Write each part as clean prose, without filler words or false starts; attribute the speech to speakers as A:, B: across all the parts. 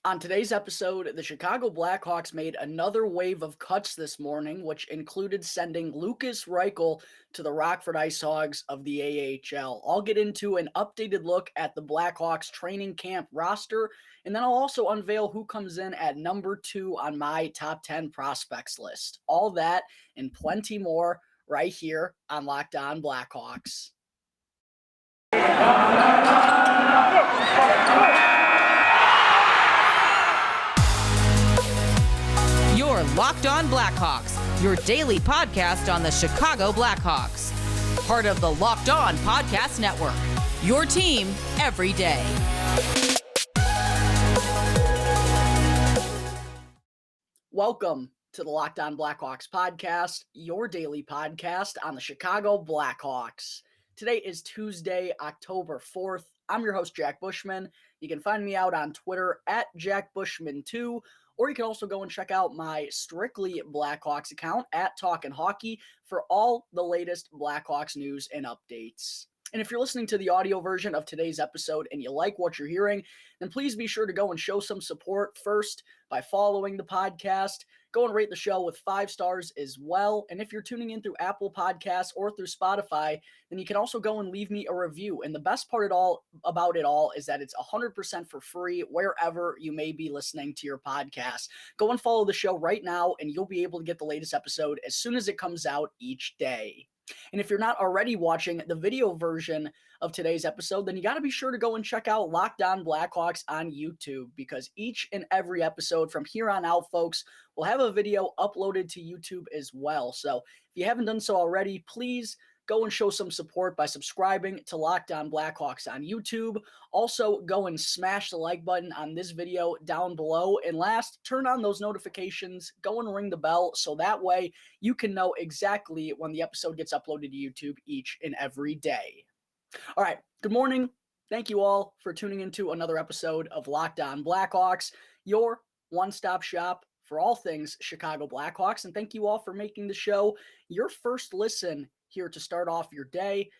A: On today's episode, the Chicago Blackhawks made another wave of cuts this morning, which included sending Lukas Reichel to the Rockford Hogs of the AHL. I'll get into an updated look at the Blackhawks training camp roster, and then I'll also unveil who comes in at number 2 on my top 10 prospects list. All that and plenty more right here on Locked On Blackhawks.
B: You're Locked On Blackhawks, your daily podcast on the Chicago Blackhawks. Part of the Locked On Podcast Network, your team every day.
A: Welcome to the Locked On Blackhawks podcast, your daily podcast on the Chicago Blackhawks. Today is Tuesday, October 4th. I'm your host, Jack Bushman. You can find me out on Twitter at JackBushman2, or you can also go and check out my Strictly Blackhawks account at Talkin' Hockey for all the latest Blackhawks news and updates. And if you're listening to the audio version of today's episode and you like what you're hearing, then please be sure to go and show some support first by following the podcast. Go and rate the show with 5 stars as well. And if you're tuning in through Apple Podcasts or through Spotify, then you can also go and leave me a review. And the best part about it all is that it's 100% for free wherever you may be listening to your podcast. Go and follow the show right now, and you'll be able to get the latest episode as soon as it comes out each day. And if you're not already watching the video version of today's episode, then you got to be sure to go and check out Locked On Blackhawks on YouTube, because each and every episode from here on out, folks, will have a video uploaded to YouTube as well. So if you haven't done so already, please go and show some support by subscribing to Locked On Blackhawks on YouTube. Also, go and smash the like button on this video down below. And last, turn on those notifications. Go and ring the bell so that way you can know exactly when the episode gets uploaded to YouTube each and every day. All right, good morning. Thank you all for tuning into another episode of Locked On Blackhawks, your one-stop shop for all things Chicago Blackhawks. And thank you all for making the show your first listen here to start off your day.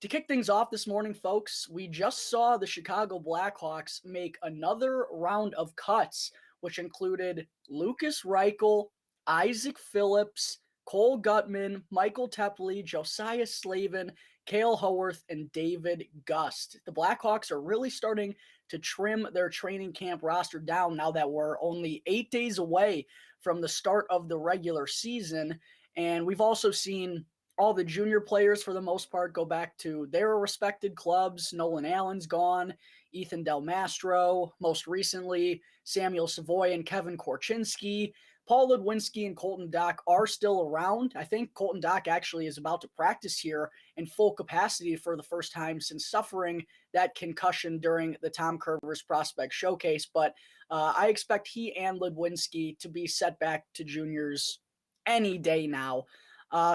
A: To kick things off this morning, folks, we just saw the Chicago Blackhawks make another round of cuts, which included Lukas Reichel, Isaac Phillips, Cole Gutman, Michael Tepley, Josiah Slavin, Cale Haworth, and David Gust. The Blackhawks are really starting to trim their training camp roster down now that we're only 8 days away from the start of the regular season. And we've also seen all the junior players, for the most part, go back to their respected clubs. Nolan Allen's gone, Ethan Del Mastro, most recently Samuel Savoy and Kevin Korchinski. Paul Ludwinski and Colton Dock are still around. I think Colton Dock actually is about to practice here in full capacity for the first time since suffering that concussion during the Tom Curvers Prospect Showcase. But I expect he and Ludwinski to be set back to juniors any day now.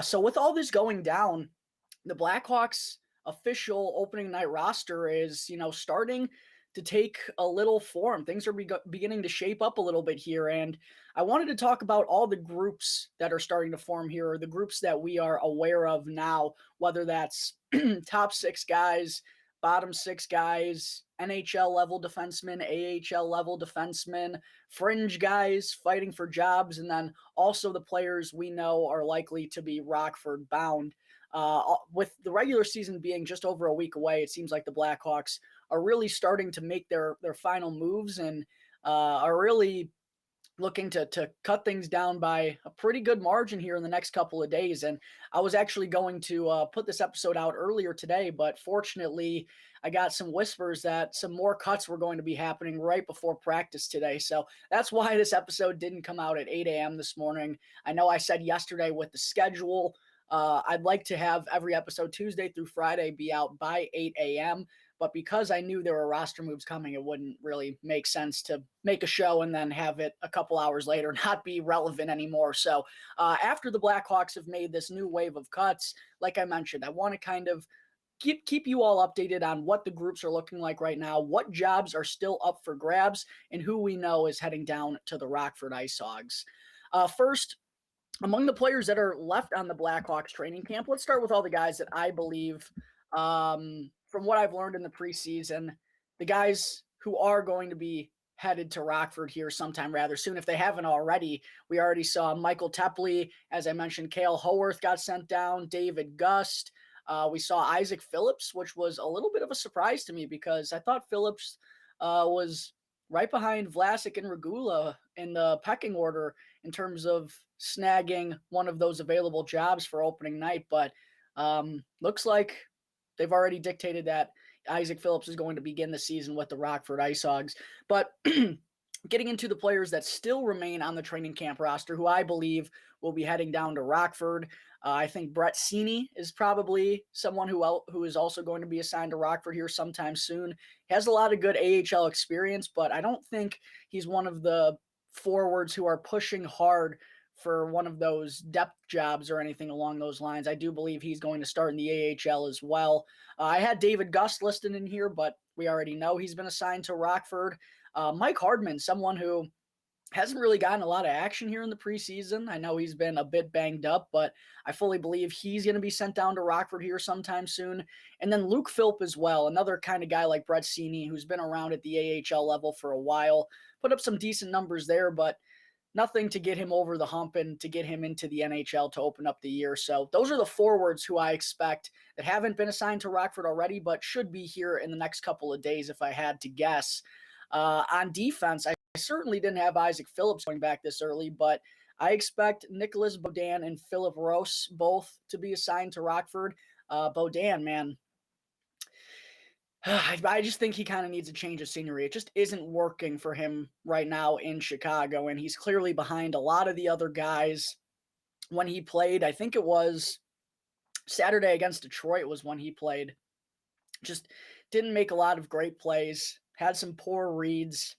A: So with all this going down, the Blackhawks official opening night roster is, starting to take a little form. Things are beginning to shape up a little bit here. And I wanted to talk about all the groups that are starting to form here, or the groups that we are aware of now, whether that's top 6 guys, bottom 6 guys, NHL level defensemen, AHL level defensemen, fringe guys fighting for jobs, and then also the players we know are likely to be Rockford bound. With the regular season being just over a week away, it seems like the Blackhawks are really starting to make their final moves and are really looking to cut things down by a pretty good margin here in the next couple of days. And I was actually going to put this episode out earlier today, but fortunately I got some whispers that some more cuts were going to be happening right before practice today. So that's why this episode didn't come out at 8 a.m. this morning. I know I said yesterday with the schedule, I'd like to have every episode Tuesday through Friday be out by 8 a.m., but because I knew there were roster moves coming, it wouldn't really make sense to make a show and then have it a couple hours later not be relevant anymore. So after the Blackhawks have made this new wave of cuts, like I mentioned, I want to kind of keep you all updated on what the groups are looking like right now, what jobs are still up for grabs, and who we know is heading down to the Rockford Hogs. First, among the players that are left on the Blackhawks training camp, let's start with all the guys that I believe, from what I've learned in the preseason, the guys who are going to be headed to Rockford here sometime rather soon. If they haven't already, we already saw Michael Tepley, as I mentioned, Cale Howarth got sent down, David Gust. We saw Isaac Phillips, which was a little bit of a surprise to me because I thought Phillips was right behind Vlasic and Regula in the pecking order in terms of snagging one of those available jobs for opening night. But looks like they've already dictated that Isaac Phillips is going to begin the season with the Rockford Ice Hogs. But getting into the players that still remain on the training camp roster, who I believe will be heading down to Rockford. I think Brett Seney is probably someone who is also going to be assigned to Rockford here sometime soon. He has a lot of good AHL experience, but I don't think he's one of the forwards who are pushing hard for one of those depth jobs or anything along those lines. I do believe he's going to start in the AHL as well. I had David Gust listed in here, but we already know he's been assigned to Rockford. Mike Hardman, someone who hasn't really gotten a lot of action here in the preseason. I know he's been a bit banged up, but I fully believe he's going to be sent down to Rockford here sometime soon. And then Luke Philp as well, another kind of guy like Brett Seney, who's been around at the AHL level for a while, put up some decent numbers there, but nothing to get him over the hump and to get him into the NHL to open up the year. So those are the forwards who I expect that haven't been assigned to Rockford already, but should be here in the next couple of days if I had to guess. On defense, I certainly didn't have Isaac Phillips going back this early, but I expect Nicholas Beaudin and Philip Rose both to be assigned to Rockford. Beaudin, man, I just think he kind of needs a change of scenery. It just isn't working for him right now in Chicago, and he's clearly behind a lot of the other guys. When he played, I think it was Saturday against Detroit was when he played. Just didn't make a lot of great plays, had some poor reads.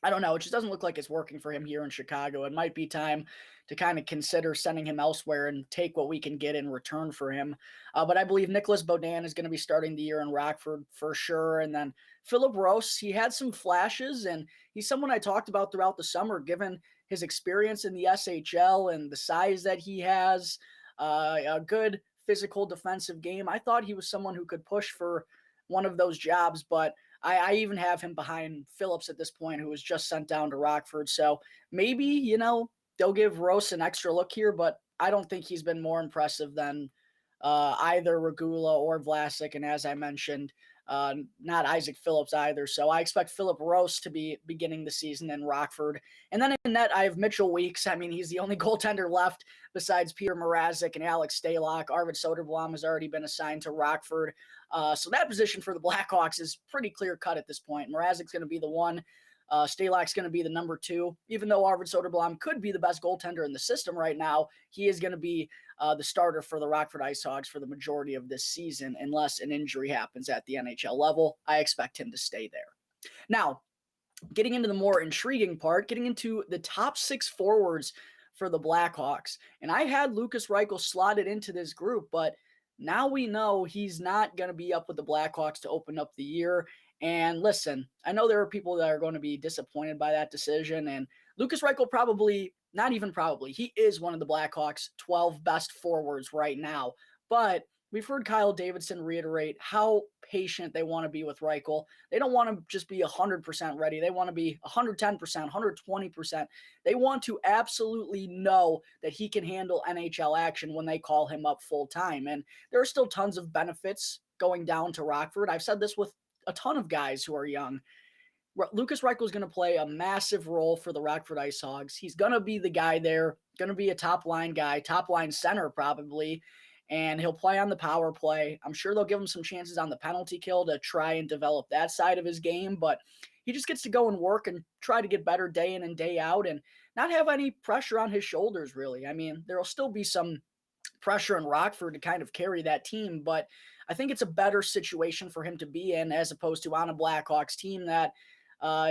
A: I don't know. It just doesn't look like it's working for him here in Chicago. It might be time to kind of consider sending him elsewhere and take what we can get in return for him. But I believe Nicholas Beaudin is going to be starting the year in Rockford for sure. And then Philip Rose, he had some flashes, and he's someone I talked about throughout the summer, given his experience in the SHL and the size that he has, a good physical defensive game. I thought he was someone who could push for one of those jobs, but I even have him behind Phillips at this point, who was just sent down to Rockford. So maybe, they'll give Rose an extra look here, but I don't think he's been more impressive than either Regula or Vlasic. And as I mentioned, not Isaac Phillips either. So I expect Philip Rose to be beginning the season in Rockford. And then in net, I have Mitchell Weeks. I mean, he's the only goaltender left besides Peter Mrazek and Alex Stalock. Arvid Soderblom has already been assigned to Rockford. So that position for the Blackhawks is pretty clear cut at this point. Mrazek's going to be the one. Stalock's going to be the number two. Even though Arvid Soderblom could be the best goaltender in the system right now, he is going to be the starter for the Rockford Ice Hogs for the majority of this season, unless an injury happens at the NHL level. I expect him to stay there. Now, getting into the more intriguing part, getting into the top six forwards for the Blackhawks. And I had Lukas Reichel slotted into this group, but now we know he's not going to be up with the Blackhawks to open up the year. And listen, I know there are people that are going to be disappointed by that decision. And Lukas Reichel probably, not even probably, he is one of the Blackhawks' 12 best forwards right now. But we've heard Kyle Davidson reiterate how patient they want to be with Reichel. They don't want to just be 100% ready. They want to be 110%, 120%. They want to absolutely know that he can handle NHL action when they call him up full time. And there are still tons of benefits going down to Rockford. I've said this with a ton of guys who are young. Lukas Reichel is going to play a massive role for the Rockford Ice Hogs. He's going to be the guy there, going to be a top line guy, top line center probably, and he'll play on the power play. I'm sure they'll give him some chances on the penalty kill to try and develop that side of his game, but he just gets to go and work and try to get better day in and day out and not have any pressure on his shoulders, really. I mean, there will still be some pressure in Rockford to kind of carry that team, but I think it's a better situation for him to be in as opposed to on a Blackhawks team that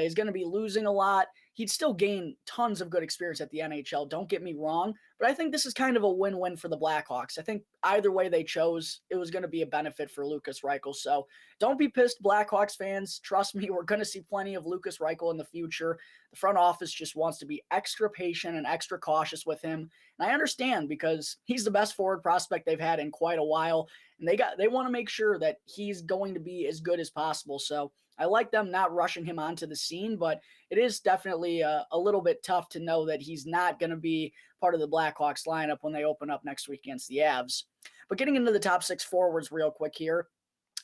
A: is going to be losing a lot. He'd still gain tons of good experience at the NHL, don't get me wrong, but I think this is kind of a win-win for the Blackhawks. I think either way they chose, it was going to be a benefit for Lukas Reichel. So don't be pissed, Blackhawks fans. Trust me, we're going to see plenty of Lukas Reichel in the future. The front office just wants to be extra patient and extra cautious with him. And I understand because he's the best forward prospect they've had in quite a while. And they want to make sure that he's going to be as good as possible. So I like them not rushing him onto the scene, but it is definitely a little bit tough to know that he's not going to be part of the Blackhawks lineup when they open up next week against the Avs. But getting into the top six forwards real quick here,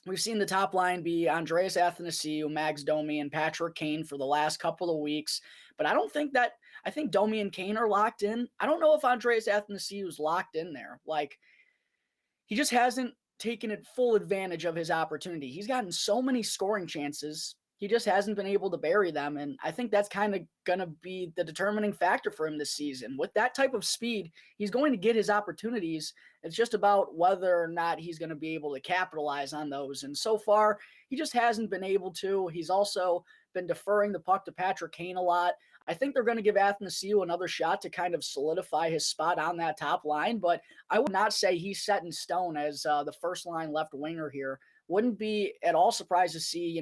A: we've seen the top line be Andreas Athanasiou, Max Domi, and Patrick Kane for the last couple of weeks. But I think Domi and Kane are locked in. I don't know if Andreas Athanasiou is locked in there. Like, he just hasn't taken full advantage of his opportunity. He's gotten so many scoring chances. He just hasn't been able to bury them. And I think that's kind of going to be the determining factor for him this season. With that type of speed, he's going to get his opportunities. It's just about whether or not he's going to be able to capitalize on those. And so far, he just hasn't been able to. He's also been deferring the puck to Patrick Kane a lot. I think they're going to give Athanasiou another shot to kind of solidify his spot on that top line, but I would not say he's set in stone as the first line left winger here. Wouldn't be at all surprised to see,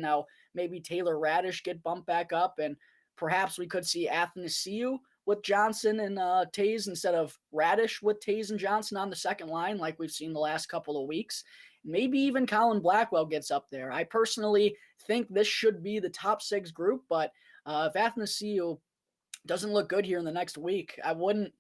A: maybe Taylor Radish get bumped back up, and perhaps we could see Athanasiou with Johnson and Tays instead of Radish with Tays and Johnson on the second line like we've seen the last couple of weeks. Maybe even Colin Blackwell gets up there. I personally think this should be the top six group, but if Athanasiou doesn't look good here in the next week, I wouldn't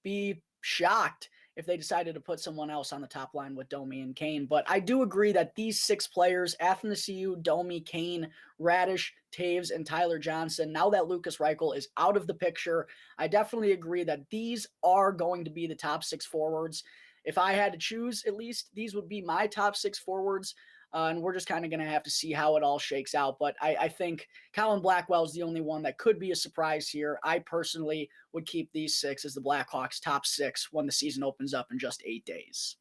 A: be shocked if they decided to put someone else on the top line with Domi and Kane. But I do agree that these six players, Athanasiou, Domi, Kane, Radish, Taves, and Tyler Johnson, now that Lucas Reichel is out of the picture, I definitely agree that these are going to be the top six forwards. If I had to choose, at least, these would be my top six forwards. And we're just kind of going to have to see how it all shakes out. But I think Colin Blackwell is the only one that could be a surprise here. I personally would keep these six as the Blackhawks' top six when the season opens up in just 8 days.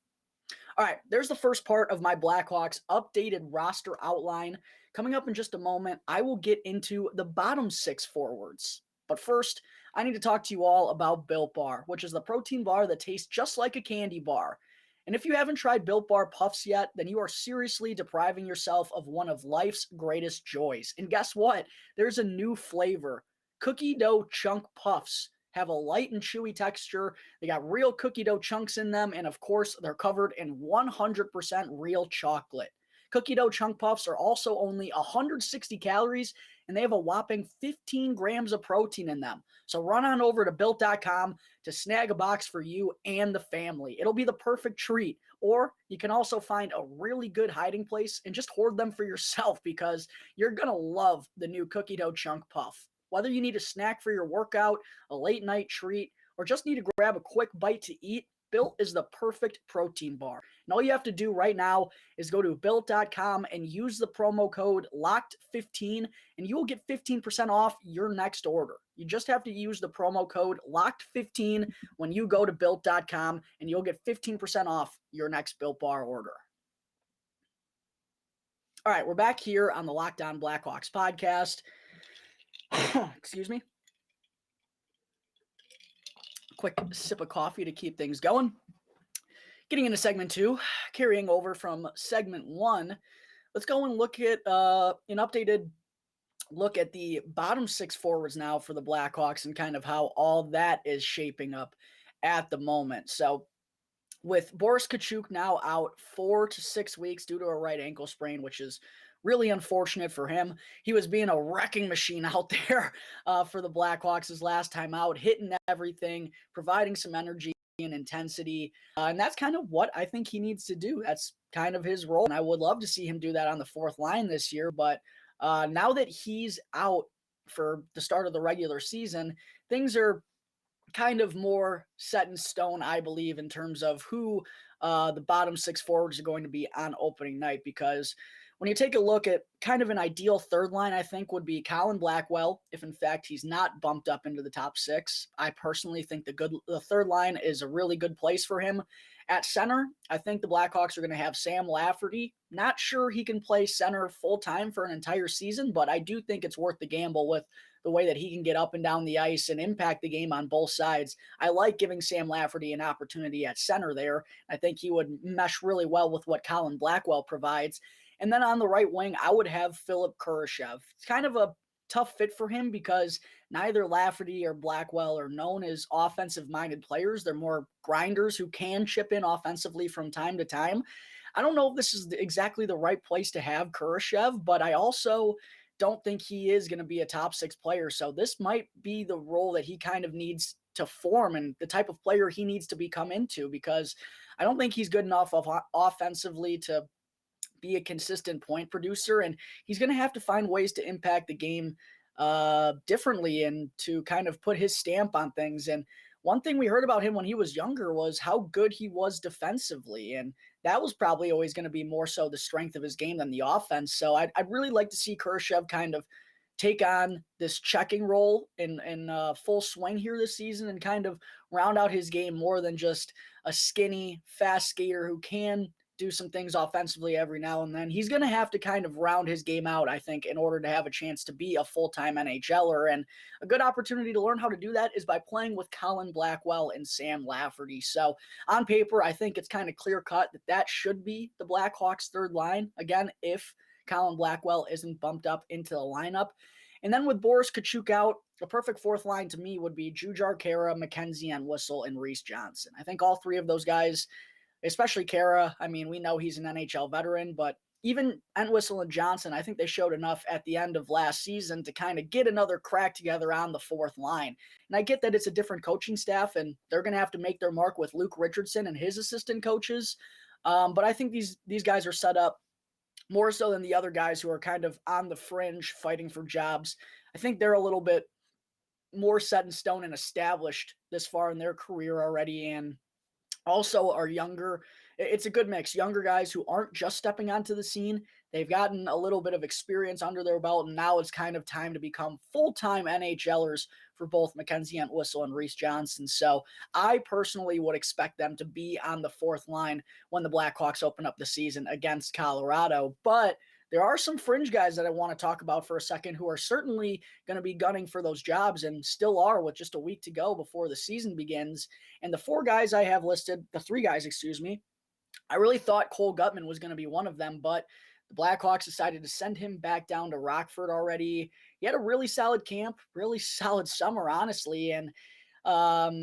A: All right, there's the first part of my Blackhawks updated roster outline. Coming up in just a moment, I will get into the bottom six forwards. But first, I need to talk to you all about Built Bar, which is the protein bar that tastes just like a candy bar. And if you haven't tried Built Bar Puffs yet, then you are seriously depriving yourself of one of life's greatest joys. And guess what? There's a new flavor. Cookie dough chunk puffs have a light and chewy texture. They got real cookie dough chunks in them. And of course, they're covered in 100% real chocolate. Cookie dough chunk puffs are also only 160 calories, and they have a whopping 15 grams of protein in them. So run on over to Built.com to snag a box for you and the family. It'll be the perfect treat. Or you can also find a really good hiding place and just hoard them for yourself, because you're going to love the new cookie dough chunk puff. Whether you need a snack for your workout, a late night treat, or just need to grab a quick bite to eat, Built is the perfect protein bar. And all you have to do right now is go to Built.com and use the promo code LOCKED15, and you will get 15% off your next order. You just have to use the promo code LOCKED15 when you go to Built.com, and you'll get 15% off your next Built Bar order. All right, we're back here on the Locked On Blackhawks podcast. Excuse me. Quick sip of coffee to keep things going. Getting into segment 2, carrying over from segment 1, let's go and look at an updated look at the bottom six forwards now for the Blackhawks and kind of how all that is shaping up at the moment. So with Boris Tkachuk now out 4 to 6 weeks due to a right ankle sprain, which is really unfortunate for him. He was being a wrecking machine out there for the Blackhawks his last time out, hitting everything, providing some energy and intensity. And that's kind of what I think he needs to do. That's kind of his role. And I would love to see him do that on the fourth line this year. But now that he's out for the start of the regular season, things are kind of more set in stone, I believe, in terms of who the bottom six forwards are going to be on opening night. Because when you take a look at kind of an ideal third line, I think would be Colin Blackwell, if in fact he's not bumped up into the top six. I personally think the third line is a really good place for him. At center, I think the Blackhawks are going to have Sam Lafferty. Not sure he can play center full-time for an entire season, but I do think it's worth the gamble with the way that he can get up and down the ice and impact the game on both sides. I like giving Sam Lafferty an opportunity at center there. I think he would mesh really well with what Colin Blackwell provides. And then on the right wing, I would have Philip Kurashev. It's kind of a tough fit for him because neither Lafferty or Blackwell are known as offensive-minded players. They're more grinders who can chip in offensively from time to time. I don't know if this is exactly the right place to have Kurashev, but I also don't think he is going to be a top 6 player. So this might be the role that he kind of needs to form and the type of player he needs to become into, because I don't think he's good enough offensively to be a consistent point producer, and he's going to have to find ways to impact the game differently and to kind of put his stamp on things. And one thing we heard about him when he was younger was how good he was defensively, and that was probably always going to be more so the strength of his game than the offense. So I'd really like to see Kurashev kind of take on this checking role in full swing here this season and kind of round out his game more than just a skinny, fast skater who can do some things offensively every now and then. He's going to have to kind of round his game out, I think, in order to have a chance to be a full-time NHLer. And a good opportunity to learn how to do that is by playing with Colin Blackwell and Sam Lafferty. So on paper, I think it's kind of clear-cut that that should be the Blackhawks' third line. Again, if Colin Blackwell isn't bumped up into the lineup. And then with Boris Kachuk out, the perfect fourth line to me would be Jujhar Khaira, Mackenzie Entwistle, and Reese Johnson. I think all three of those guys, especially Khaira, I mean, we know he's an NHL veteran, but even Entwistle and Johnson, I think they showed enough at the end of last season to kind of get another crack together on the fourth line. And I get that it's a different coaching staff, and they're going to have to make their mark with Luke Richardson and his assistant coaches. But I think these guys are set up more so than the other guys who are kind of on the fringe fighting for jobs. I think they're a little bit more set in stone and established this far in their career already, and also are younger. It's a good mix. Younger guys who aren't just stepping onto the scene. They've gotten a little bit of experience under their belt, and now it's kind of time to become full-time NHLers for both Mackenzie Entwistle and Reese Johnson. So I personally would expect them to be on the fourth line when the Blackhawks open up the season against Colorado. But there are some fringe guys that I want to talk about for a second who are certainly going to be gunning for those jobs and still are with just a week to go before the season begins. And the three guys, I really thought Cole Guttman was going to be one of them, but the Blackhawks decided to send him back down to Rockford already. He had a really solid camp, really solid summer, honestly, and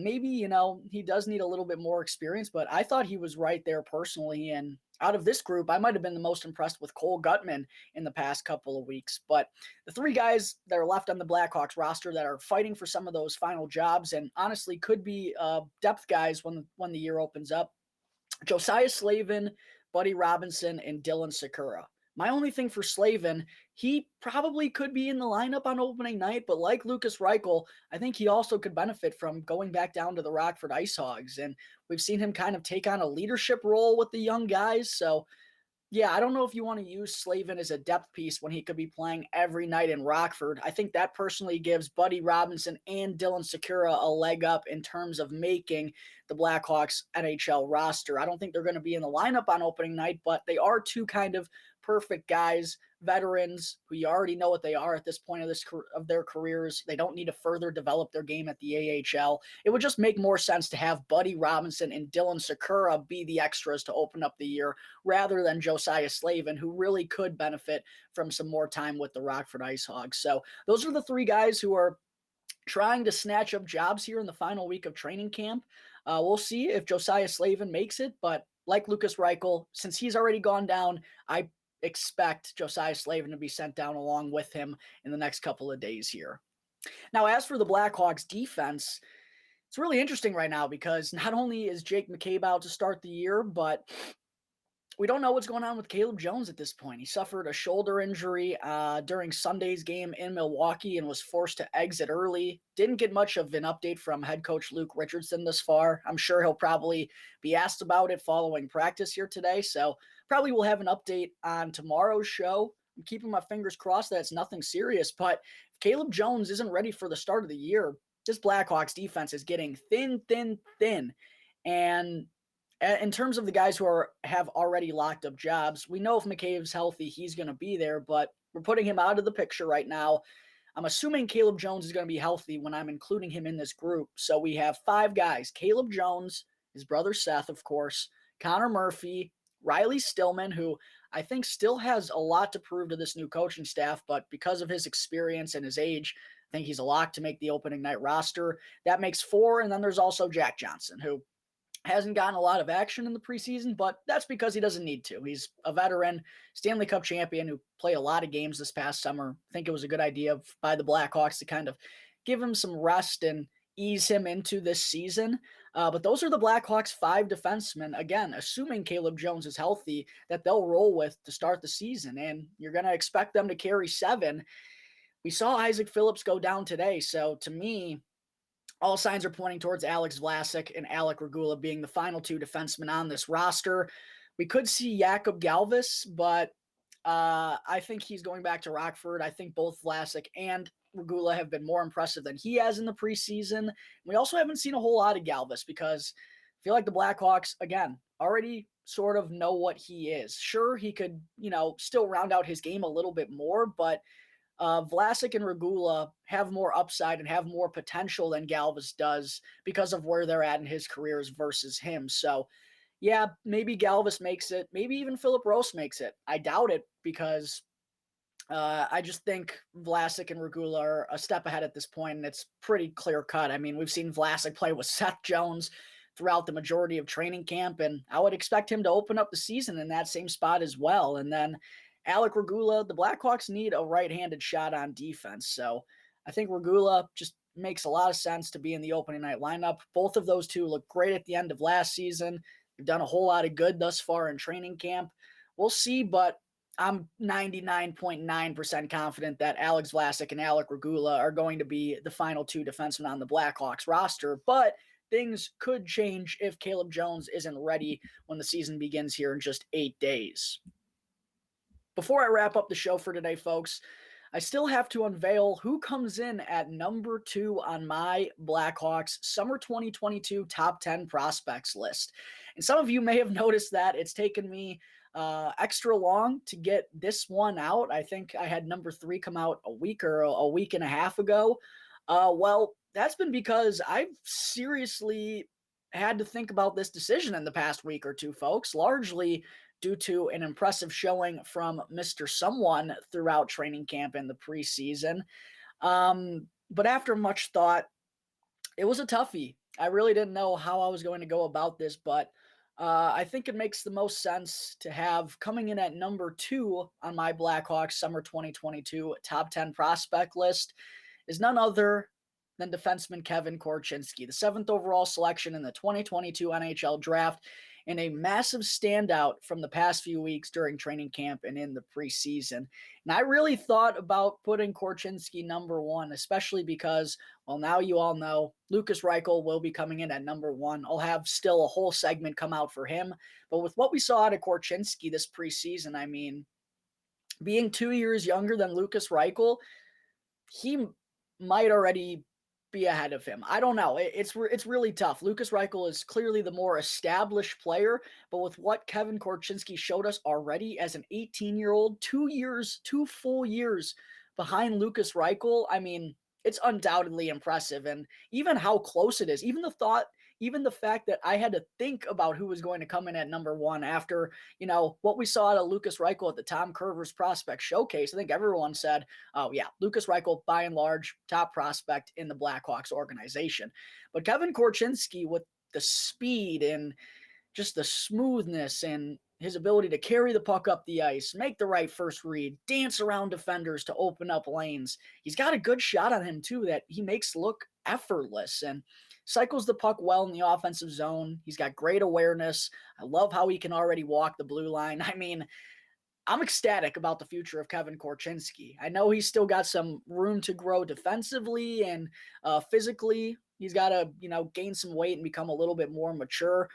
A: maybe, he does need a little bit more experience, but I thought he was right there personally. And out of this group, I might have been the most impressed with Cole Guttman in the past couple of weeks. But the three guys that are left on the Blackhawks roster that are fighting for some of those final jobs and honestly could be depth guys when the year opens up: Josiah Slavin, Buddy Robinson, and Dylan Sakura. My only thing for Slavin, he probably could be in the lineup on opening night, but like Lukas Reichel, I think he also could benefit from going back down to the Rockford Ice Hogs. And we've seen him kind of take on a leadership role with the young guys. So yeah, I don't know if you want to use Slavin as a depth piece when he could be playing every night in Rockford. I think that personally gives Buddy Robinson and Dylan Sakura a leg up in terms of making the Blackhawks NHL roster. I don't think they're going to be in the lineup on opening night, but they are two kind of perfect guys, veterans who you already know what they are at this point of their careers. They don't need to further develop their game at the AHL. It would just make more sense to have Buddy Robinson and Dylan Sakura be the extras to open up the year rather than Josiah Slavin, who really could benefit from some more time with the Rockford Ice Hogs. So those are the three guys who are trying to snatch up jobs here in the final week of training camp. We'll see if Josiah Slavin makes it, but like Lukas Reichel, since he's already gone down, I expect Josiah Slavin to be sent down along with him in the next couple of days here. Now, as for the Blackhawks defense, it's really interesting right now because not only is Jake McCabe out to start the year, but we don't know what's going on with Caleb Jones at this point. He suffered a shoulder injury during Sunday's game in Milwaukee and was forced to exit early. Didn't get much of an update from head coach Luke Richardson thus far. I'm sure he'll probably be asked about it following practice here today, so probably we'll have an update on tomorrow's show. I'm keeping my fingers crossed that it's nothing serious, but if Caleb Jones isn't ready for the start of the year, this Blackhawks defense is getting thin. And in terms of the guys who have already locked up jobs, we know if McCabe's healthy, he's going to be there, but we're putting him out of the picture right now. I'm assuming Caleb Jones is going to be healthy when I'm including him in this group. So we have five guys: Caleb Jones, his brother Seth, of course, Connor Murphy, Riley Stillman, who I think still has a lot to prove to this new coaching staff, but because of his experience and his age, I think he's a lock to make the opening night roster. That makes four, and then there's also Jack Johnson, who Hasn't gotten a lot of action in the preseason, but that's because he doesn't need to. He's a veteran, Stanley Cup champion who played a lot of games this past summer. I think it was a good idea by the Blackhawks to kind of give him some rest and ease him into this season. But those are the Blackhawks' 5 defensemen, again, assuming Caleb Jones is healthy, that they'll roll with to start the season. And you're going to expect them to carry 7. We saw Isaac Phillips go down today, so to me, all signs are pointing towards Alex Vlasic and Alec Regula being the final 2 defensemen on this roster. We could see Jakub Galvis, but I think he's going back to Rockford. I think both Vlasic and Regula have been more impressive than he has in the preseason. We also haven't seen a whole lot of Galvis because I feel like the Blackhawks, again, already sort of know what he is. Sure, he could, still round out his game a little bit more, but Vlasic and Regula have more upside and have more potential than Galvis does because of where they're at in his careers versus him. So, yeah, maybe Galvis makes it. Maybe even Philip Rose makes it. I doubt it because I just think Vlasic and Regula are a step ahead at this point, and it's pretty clear cut. I mean, we've seen Vlasic play with Seth Jones throughout the majority of training camp, and I would expect him to open up the season in that same spot as well. And then Alec Regula, the Blackhawks need a right-handed shot on defense. So I think Regula just makes a lot of sense to be in the opening night lineup. Both of those two look great at the end of last season. They've done a whole lot of good thus far in training camp. We'll see, but I'm 99.9% confident that Alex Vlasic and Alec Regula are going to be the final 2 defensemen on the Blackhawks roster. But things could change if Caleb Jones isn't ready when the season begins here in just 8 days. Before I wrap up the show for today, folks, I still have to unveil who comes in at number 2 on my Blackhawks Summer 2022 Top 10 Prospects list. And some of you may have noticed that it's taken me extra long to get this one out. I think I had number 3 come out a week and a half ago. Well, that's been because I've seriously had to think about this decision in the past week or two, folks, largely due to an impressive showing from Mr. Someone throughout training camp and the preseason. But after much thought, it was a toughie. I really didn't know how I was going to go about this, but I think it makes the most sense to have coming in at number 2 on my Blackhawks Summer 2022 Top 10 Prospect list is none other than defenseman Kevin Korchinski, the 7th overall selection in the 2022 NHL Draft, and a massive standout from the past few weeks during training camp and in the preseason. And I really thought about putting Korchinski number 1, especially because, well, now you all know Lukas Reichel will be coming in at number 1. I'll have still a whole segment come out for him. But with what we saw out of Korchinski this preseason, I mean, being 2 years younger than Lukas Reichel, he might already be ahead of him. I don't know. It's really tough. Lukas Reichel is clearly the more established player, but with what Kevin Korchinski showed us already as an 18-year-old, 2 full years behind Lukas Reichel, I mean, it's undoubtedly impressive. And even how close it is, even the fact that I had to think about who was going to come in at number 1 after, what we saw out of Lukas Reichel at the Tom Curvers Prospect Showcase. I think everyone said, oh yeah, Lukas Reichel, by and large, top prospect in the Blackhawks organization. But Kevin Korchinski, with the speed and just the smoothness and his ability to carry the puck up the ice, make the right first read, dance around defenders to open up lanes. He's got a good shot on him too that he makes look effortless and cycles the puck well in the offensive zone. He's got great awareness. I love how he can already walk the blue line. I mean, I'm ecstatic about the future of Kevin Korchinski. I know he's still got some room to grow defensively and physically. He's got to, gain some weight and become a little bit more mature.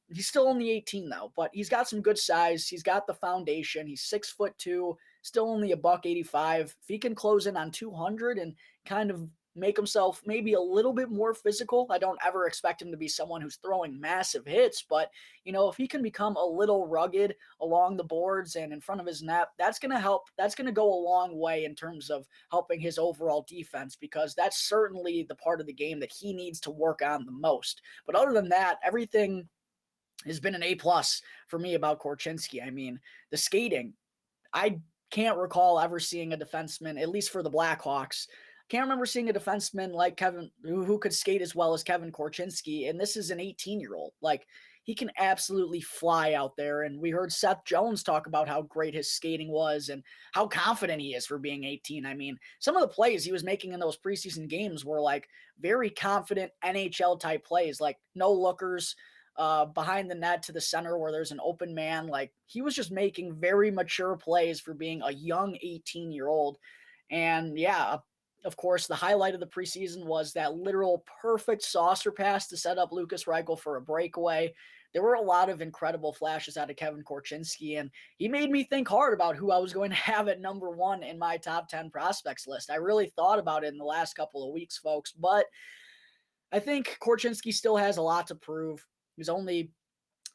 A: He's still only 18 though, but he's got some good size. He's got the foundation. He's 6'2", still only $185. If he can close in on 200 and kind of make himself maybe a little bit more physical, I don't ever expect him to be someone who's throwing massive hits, but if he can become a little rugged along the boards and in front of his net, that's going to help. That's going to go a long way in terms of helping his overall defense, because that's certainly the part of the game that he needs to work on the most. But other than that, everything has been an A+ for me about Korchinski. I mean, the skating, I can't recall ever seeing a defenseman, at least for the Blackhawks, Can't remember seeing a defenseman like Kevin who could skate as well as Kevin Korchinski, and this is an 18-year-old. Like, he can absolutely fly out there, and we heard Seth Jones talk about how great his skating was and how confident he is for being 18. I mean, some of the plays he was making in those preseason games were like very confident NHL type plays, like no lookers, behind the net to the center where there's an open man. Like, he was just making very mature plays for being a young 18-year-old. And yeah, of course, the highlight of the preseason was that literal perfect saucer pass to set up Lucas Reichel for a breakaway. There were a lot of incredible flashes out of Kevin Korchinski, and he made me think hard about who I was going to have at number 1 in my top 10 prospects list. I really thought about it in the last couple of weeks, folks, but I think Korchinski still has a lot to prove. He's only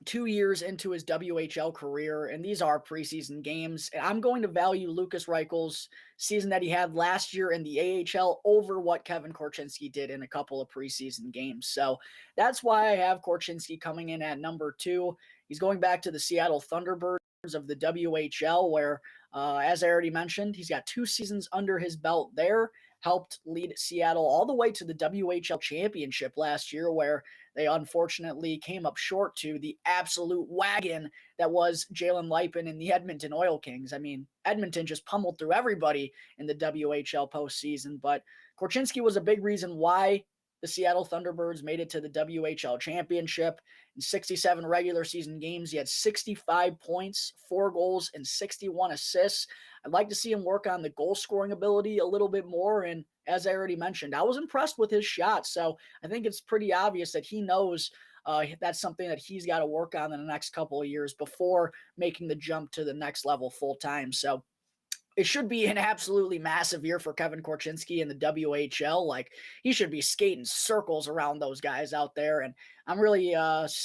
A: 2 years into his WHL career, and these are preseason games. And I'm going to value Lucas Reichel's season that he had last year in the AHL over what Kevin Korchinski did in a couple of preseason games. So that's why I have Korchinski coming in at number 2. He's going back to the Seattle Thunderbirds of the WHL, where, as I already mentioned, he's got 2 seasons under his belt there, helped lead Seattle all the way to the WHL championship last year, where they unfortunately came up short to the absolute wagon that was Jalen Lipin and the Edmonton Oil Kings. I mean, Edmonton just pummeled through everybody in the WHL postseason, but Korchinski was a big reason why the Seattle Thunderbirds made it to the WHL championship. In 67 regular season games, he had 65 points, 4 goals, and 61 assists. I'd like to see him work on the goal scoring ability a little bit more. And as I already mentioned, I was impressed with his shot. So I think it's pretty obvious that he knows that's something that he's got to work on in the next couple of years before making the jump to the next level full time. So it should be an absolutely massive year for Kevin Korchinski in the WHL. Like, he should be skating circles around those guys out there. And I'm really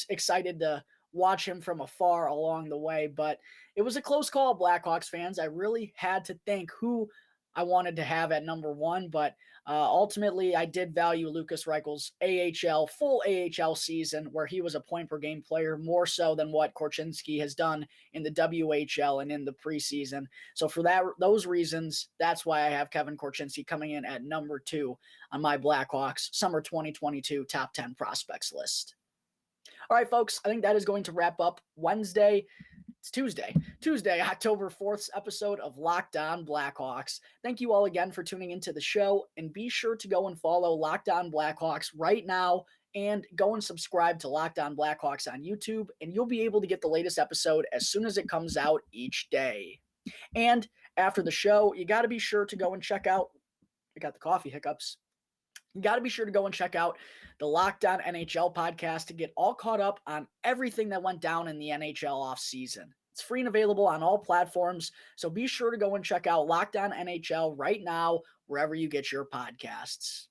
A: excited to watch him from afar along the way. But it was a close call, Blackhawks fans. I really had to think who I wanted to have at number 1, but ultimately I did value Lucas Reichel's full AHL season, where he was a point per game player more so than what Korchinski has done in the WHL and in the preseason. So for those reasons, that's why I have Kevin Korchinski coming in at number 2 on my Blackhawks summer 2022 top 10 prospects list. All right, folks, I think that is going to wrap up Tuesday, October 4th's episode of Locked On Blackhawks. Thank you all again for tuning into the show, and be sure to go and follow Locked On Blackhawks right now, and go and subscribe to Locked On Blackhawks on YouTube, and you'll be able to get the latest episode as soon as it comes out each day. And after the show, you got to be sure to go and check out, I got the coffee hiccups. You got to be sure to go and check out the Locked On NHL podcast to get all caught up on everything that went down in the NHL offseason. It's free and available on all platforms, so be sure to go and check out Locked On NHL right now, wherever you get your podcasts.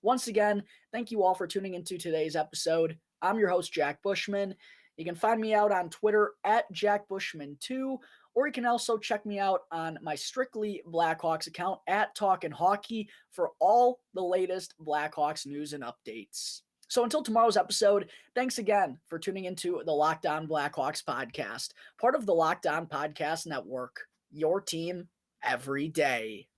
A: Once again, thank you all for tuning into today's episode. I'm your host, Jack Bushman. You can find me out on Twitter at JackBushman2, or you can also check me out on my Strictly Blackhawks account at Talkin' Hockey for all the latest Blackhawks news and updates. So until tomorrow's episode, thanks again for tuning into the Locked On Blackhawks podcast, part of the Locked On Podcast Network, your team every day.